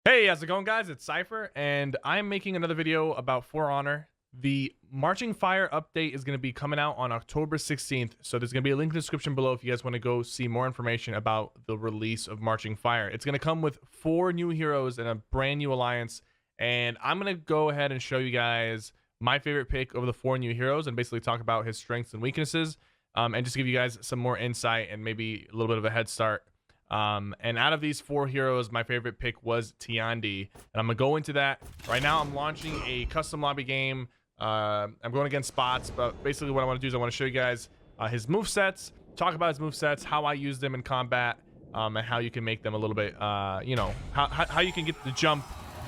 Hey, how's it going, guys? It's Cypher, and I'm making another video about For Honor. The Marching Fire update is going to be coming out on October 16th, so there's going to be a link in the description below if you guys want to go see more information about the release of Marching Fire. It's going to come with 4 new heroes and a brand new alliance, and I'm going to go ahead and show you guys my favorite pick of the 4 new heroes and basically talk about his strengths and weaknesses, and just give you guys some more insight and maybe a little bit of a head start. And out of these 4 heroes, my favorite pick was Tiandi, and I'm gonna go into that right now. I'm launching a custom lobby game. I'm going against bots, but basically what I want to do is I want to show you guys his movesets, talk about his movesets, how I use them in combat, and how you can make them a little bit, you know, how you can get the jump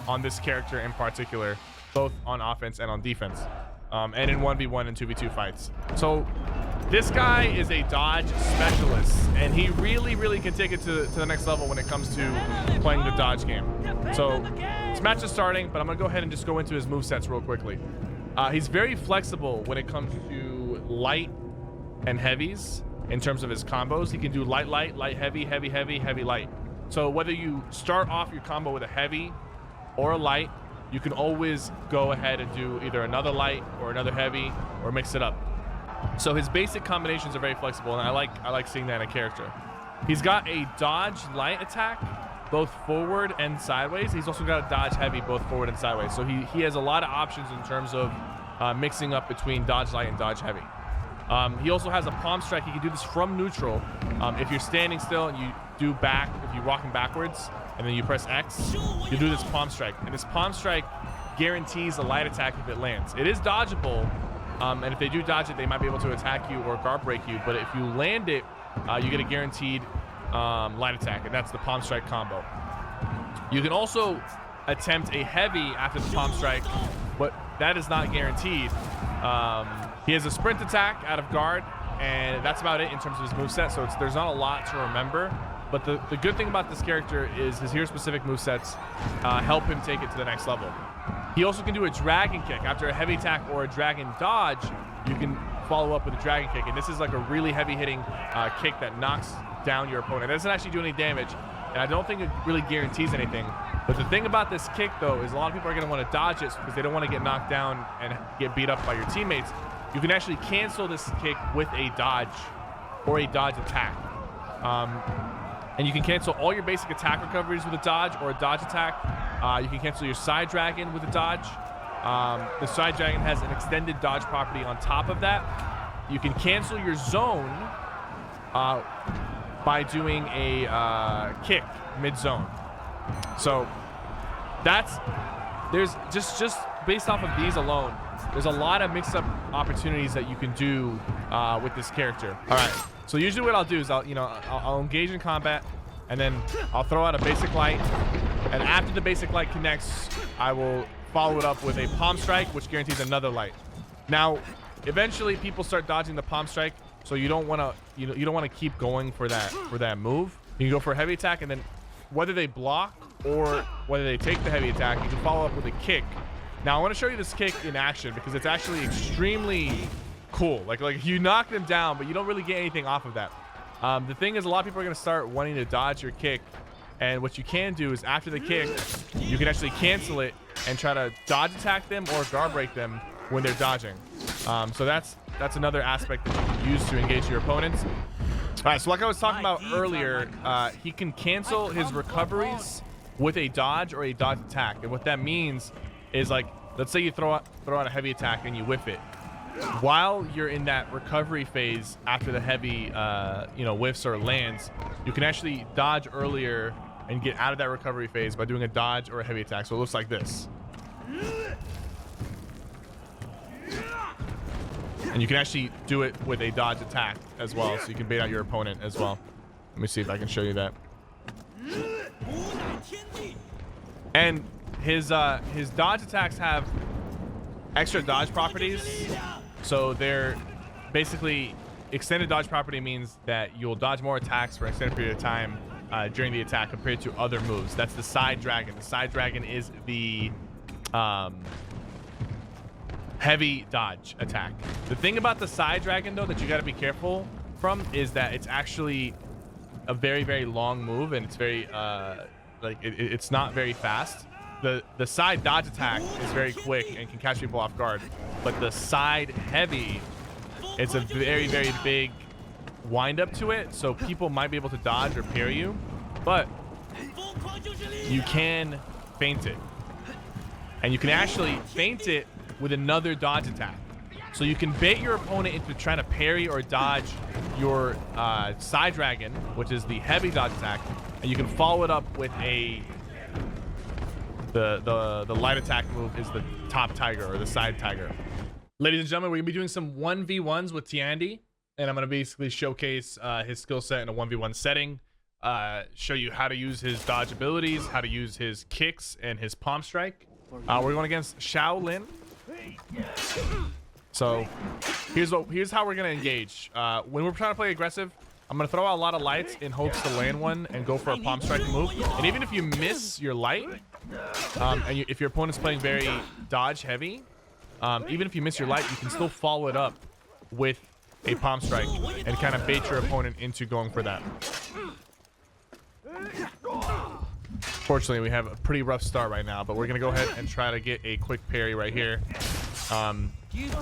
on this character in particular, both on offense and on defense, and in 1v1 and 2v2 fights. So this guy is a dodge specialist, and he really can take it to the next level when it comes to playing the dodge game. So this match is starting, but I'm gonna go ahead and just go into his movesets real quickly. He's very flexible when it comes to light and heavies in terms of his combos. He can do light, heavy, light. So whether you start off your combo with a heavy or a light, you can always go ahead and do either another light or another heavy or mix it up. So his basic combinations are very flexible, and I like seeing that in a character. He's got a dodge light attack, both forward and sideways. He's also got a dodge heavy, both forward and sideways. So he has a lot of options in terms of mixing up between dodge light and dodge heavy. He also has a palm strike. He can do this from neutral. If you're standing still and you do back, if you're walking backwards and then you press X, you do this palm strike. And this palm strike guarantees a light attack if it lands. It is dodgeable. And if they do dodge it, they might be able to attack you or guard break you. But if you land it, you get a guaranteed light attack, and that's the palm strike combo. You can also attempt a heavy after the palm strike, but that is not guaranteed. He has a sprint attack out of guard, and that's about it in terms of his moveset. So there's not a lot to remember. But the good thing about this character is his hero-specific movesets help him take it to the next level. He also can do a dragon kick. After a heavy attack or a dragon dodge, you can follow up with a dragon kick. And this is like a really heavy-hitting kick that knocks down your opponent. It doesn't actually do any damage, and I don't think it really guarantees anything. But the thing about this kick, though, is a lot of people are going to want to dodge it because they don't want to get knocked down and get beat up by your teammates. You can actually cancel this kick with a dodge or a dodge attack. And you can cancel all your basic attack recoveries with a dodge or a dodge attack. You can cancel your side dragon with a dodge. The side dragon has an extended dodge property on top of that. You can cancel your zone by doing a kick mid-zone. So there's just based off of these alone, there's a lot of mix-up opportunities that you can do with this character. All right. So usually what I'll do is I'll engage in combat, and then I'll throw out a basic light, and after the basic light connects, I will follow it up with a palm strike, which guarantees another light. Now, eventually people start dodging the palm strike, so you don't want to you don't want to keep going for that move. You can go for a heavy attack, and then whether they block or whether they take the heavy attack, you can follow up with a kick. Now I want to show you this kick in action because it's actually extremely cool. Like you knock them down, but you don't really get anything off of that. The thing is, a lot of people are going to start wanting to dodge your kick, and what you can do is after the kick, you can actually cancel it and try to dodge attack them or guard break them when they're dodging. So that's another aspect that you can use to engage your opponents. All right, so like I was talking about earlier, he can cancel his recoveries with a dodge or a dodge attack, and what that means is, like, let's say you throw out a heavy attack and you whiff it. While you're in that recovery phase after the heavy whiffs or lands, you can actually dodge earlier and get out of that recovery phase by doing a dodge or a heavy attack. So it looks like this, and you can actually do it with a dodge attack as well, so you can bait out your opponent as well. Let me see if I can show you that. And his dodge attacks have extra dodge properties. So they're basically extended dodge property means that you'll dodge more attacks for an extended period of time during the attack compared to other moves. That's the side dragon. The side dragon is the heavy dodge attack. The thing about the side dragon, though, that you got to be careful from is that it's actually a very long move, and it's very like it's not very fast. The side dodge attack is very quick and can catch people off guard, but the side heavy, it's a very big wind up to it, so people might be able to dodge or parry you, but you can feint it, and you can actually feint it with another dodge attack. So you can bait your opponent into trying to parry or dodge your side dragon, which is the heavy dodge attack, and you can follow it up with the light attack move is the top tiger or the side tiger. Ladies and gentlemen, we're gonna be doing some 1v1s with Tiandi, and I'm gonna basically showcase his skill set in a 1v1 setting, show you how to use his dodge abilities, how to use his kicks and his palm strike. We're going against Shaolin. So here's how we're gonna engage. When we're trying to play aggressive, I'm gonna throw out a lot of lights in hopes to land one and go for a palm strike move. And even if you miss your light, if your opponent's playing very dodge heavy, even if you miss your light, you can still follow it up with a palm strike and kind of bait your opponent into going for that. Fortunately, we have a pretty rough start right now, but we're gonna go ahead and try to get a quick parry right here.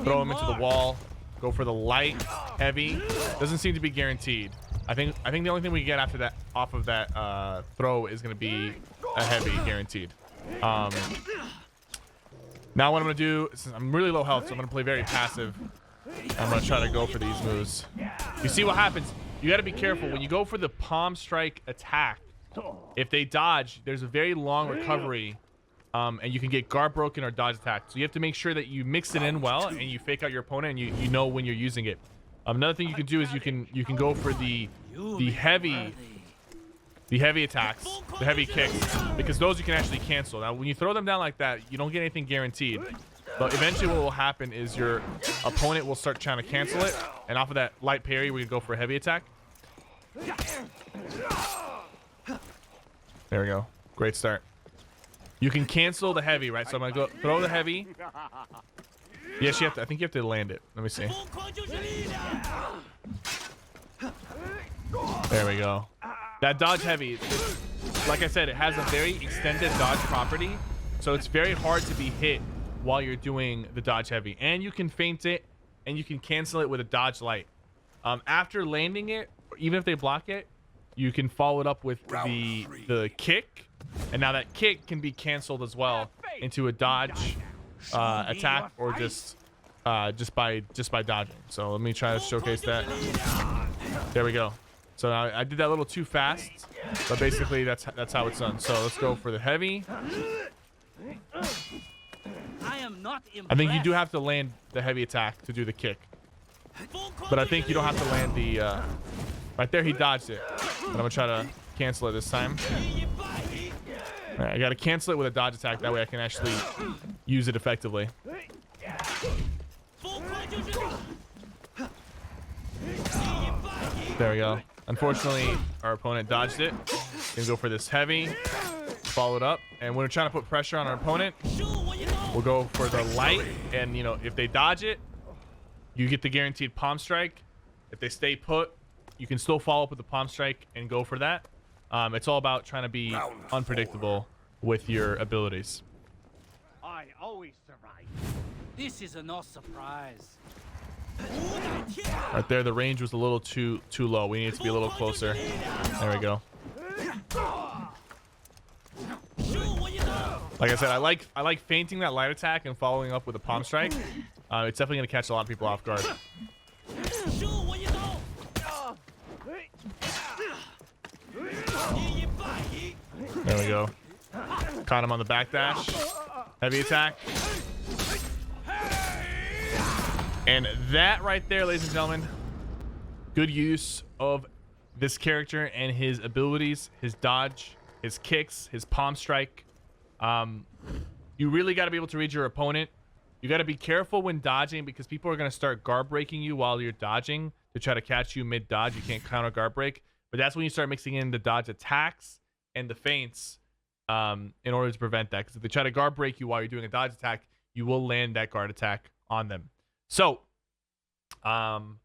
Throw him into the wall, go for the light heavy. Doesn't seem to be guaranteed. I think the only thing we get after that off of that throw is going to be a heavy guaranteed. Now what I'm going to do, since I'm really low health, so I'm going to play very passive. I'm going to try to go for these moves. You see what happens? You got to be careful when you go for the palm strike attack. If they dodge, there's a very long recovery, and you can get guard broken or dodge attacked. So you have to make sure that you mix it in well and you fake out your opponent and you know when you're using it. Another thing you can do is you can go for the heavy attacks, the heavy kicks, because those you can actually cancel. Now when you throw them down like that, you don't get anything guaranteed, but eventually what will happen is your opponent will start trying to cancel it, and off of that light parry we can go for a heavy attack. There we go. Great start. You can cancel the heavy, right? So I'm gonna go throw the heavy. Yes, I think you have to land it. Let me see. There we go. That dodge heavy, like I said, it has a very extended dodge property, so it's very hard to be hit while you're doing the dodge heavy. And you can feint it, and you can cancel it with a dodge light. After landing it, even if they block it, you can follow it up with the kick, and now that kick can be canceled as well into a dodge attack, or just by dodging. So let me try to showcase that. There we go. So I did that a little too fast, but basically that's how it's done. So let's go for the heavy. I think you do have to land the heavy attack to do the kick, but I think you don't have to land the right there. He dodged it, but I'm gonna try to cancel it this time. All right, I gotta cancel it with a dodge attack, that way I can actually use it effectively. There we go. Unfortunately, our opponent dodged it. Gonna go for this heavy, follow it up, and when we're trying to put pressure on our opponent, we'll go for the light, and if they dodge it, you get the guaranteed palm strike. If they stay put, you can still follow up with the palm strike and go for that. It's all about trying to be unpredictable with your abilities. I always survive. This is no surprise. Right there, the range was a little too low. We need it to be a little closer. There we go. Like I said, I like feinting that light attack and following up with a palm strike. It's definitely gonna catch a lot of people off guard. There we go. Caught him on the backdash. Heavy attack. And that right there, ladies and gentlemen, good use of this character and his abilities, his dodge, his kicks, his palm strike. You really got to be able to read your opponent. You got to be careful when dodging, because people are going to start guard breaking you while you're dodging to try to catch you mid-dodge. You can't counter guard break. But that's when you start mixing in the dodge attacks and the feints in order to prevent that. Because if they try to guard break you while you're doing a dodge attack, you will land that guard attack on them. So I'm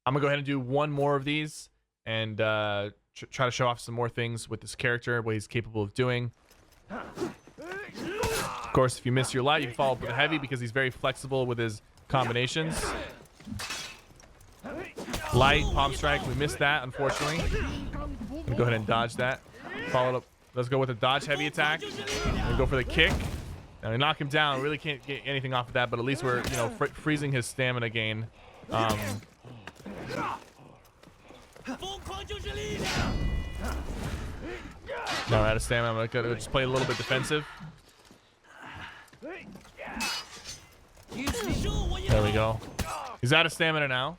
gonna go ahead and do one more of these and try to show off some more things with this character, what he's capable of doing. Of course, if you miss your light, you can follow up with a heavy because he's very flexible with his combinations. Light, palm strike, we missed that, unfortunately. I'm gonna go ahead and dodge that. Follow it up. Let's go with a dodge heavy attack. And go for the kick. Now we knock him down. Really can't get anything off of that, but at least we're, you know, freezing his stamina gain. Now we're out of stamina. I'm gonna just play a little bit defensive. There we go. He's out of stamina now.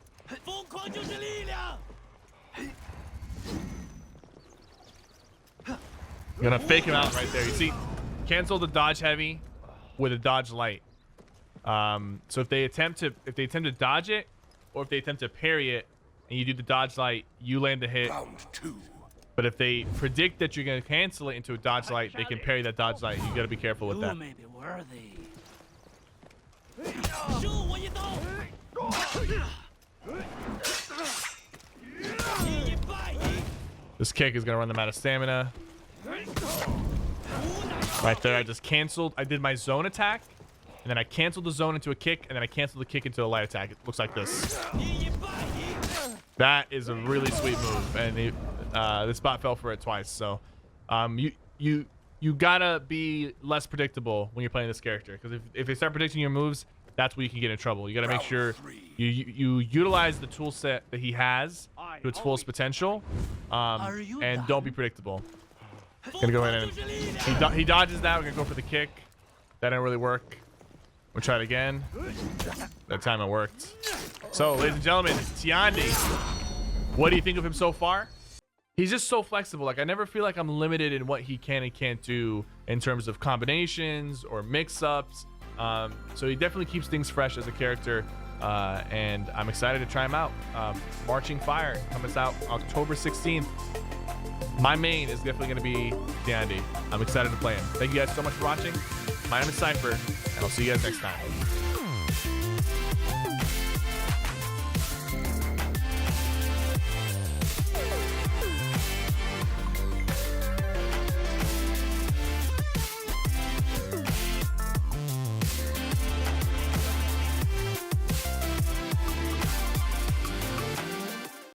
I'm gonna fake him out right there. You see, cancel the dodge heavy with a dodge light. So if they attempt to dodge it, or if they attempt to parry it, and you do the dodge light, you land the hit. But if they predict that you're gonna cancel it into a dodge light, they can parry that dodge light. You gotta be careful with that. This kick is gonna run them out of stamina. Right there, I just canceled. I did my zone attack, and then I canceled the zone into a kick, and then I canceled the kick into a light attack. It looks like this. That is a really sweet move, and this bot fell for it twice. So, you gotta be less predictable when you're playing this character, because if they start predicting your moves, that's where you can get in trouble. You gotta make sure you utilize the tool set that he has to its fullest potential, and don't be predictable. Gonna go ahead and he dodges that. We're gonna go for the kick. That didn't really work. We'll try it again. That time it worked. So, ladies and gentlemen, Tiandi. What do you think of him so far? He's just so flexible. Like, I never feel like I'm limited in what he can and can't do in terms of combinations or mix-ups. So he definitely keeps things fresh as a character, and I'm excited to try him out. Marching Fire comes out October 16th. My main is definitely going to be Tiandi. I'm excited to play him. Thank you guys so much for watching. My name is Sypher, and I'll see you guys next time.